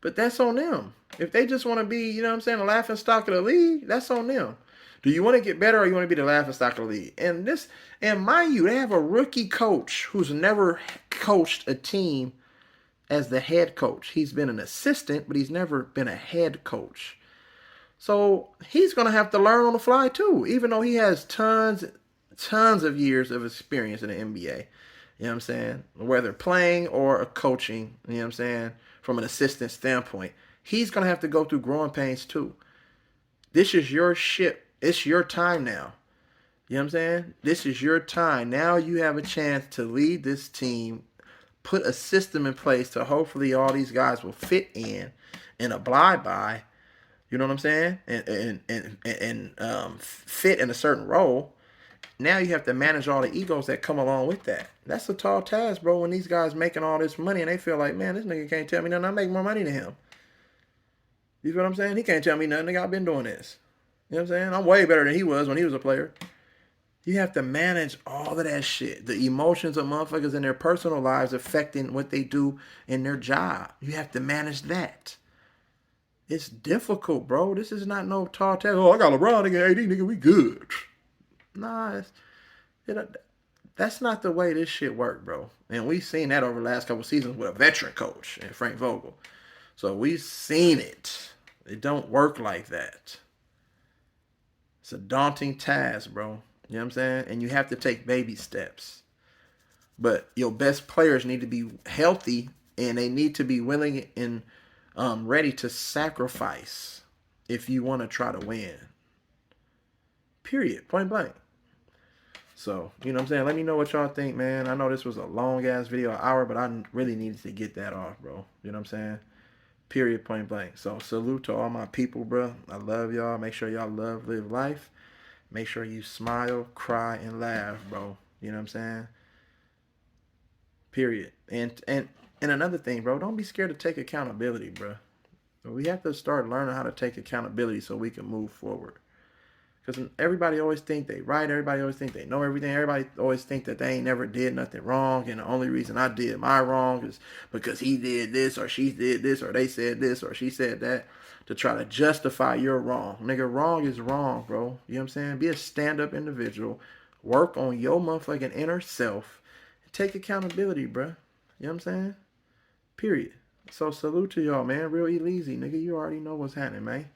But that's on them. If they just want to be, you know what I'm saying, the laughing stock of the league, that's on them. Do you want to get better or you want to be the laughing stock of the league? And mind you, they have a rookie coach who's never coached a team as the head coach. He's been an assistant, but he's never been a head coach. So he's going to have to learn on the fly too, even though he has tons tons of years of experience in the NBA. You know what I'm saying? Whether playing or coaching, you know what I'm saying? From an assistant standpoint, he's going to have to go through growing pains too. This is your ship. It's your time now. You know what I'm saying? This is your time. Now you have a chance to lead this team, put a system in place to hopefully all these guys will fit in and abide by. You know what I'm saying? And fit in a certain role. Now you have to manage all the egos that come along with that. That's a tall task, bro. When these guys making all this money and they feel like, man, this nigga can't tell me nothing. I make more money than him. You know what I'm saying? He can't tell me nothing. Nigga, I've been doing this. You know what I'm saying? I'm way better than he was when he was a player. You have to manage all of that shit. The emotions of motherfuckers in their personal lives affecting what they do in their job. You have to manage that. It's difficult, bro. This is not no tall task. Oh, I got LeBron, nigga, AD, nigga, we good. Nah, that's not the way this shit work, bro. And we've seen that over the last couple seasons with a veteran coach and Frank Vogel. So we've seen it. It don't work like that. It's a daunting task, bro. You know what I'm saying? And you have to take baby steps. But your best players need to be healthy and they need to be willing and ready to sacrifice if you want to try to win. Period. Point blank. So, you know what I'm saying? Let me know what y'all think, man. I know this was a long ass video, an hour, but I really needed to get that off, bro. You know what I'm saying? Period, point blank. So, salute to all my people, bro. I love y'all. Make sure y'all live life. Make sure you smile, cry, and laugh, bro. You know what I'm saying? Period. And another thing, bro, don't be scared to take accountability, bro. We have to start learning how to take accountability so we can move forward. Because everybody always think they right. Everybody always think they know everything. Everybody always think that they ain't never did nothing wrong. And the only reason I did my wrong is because he did this or she did this or they said this or she said that to try to justify your wrong. Nigga, wrong is wrong, bro. You know what I'm saying? Be a stand-up individual. Work on your motherfucking inner self. Take accountability, bro. You know what I'm saying? Period. So salute to y'all, man. Real E-Leezy, nigga. You already know what's happening, man.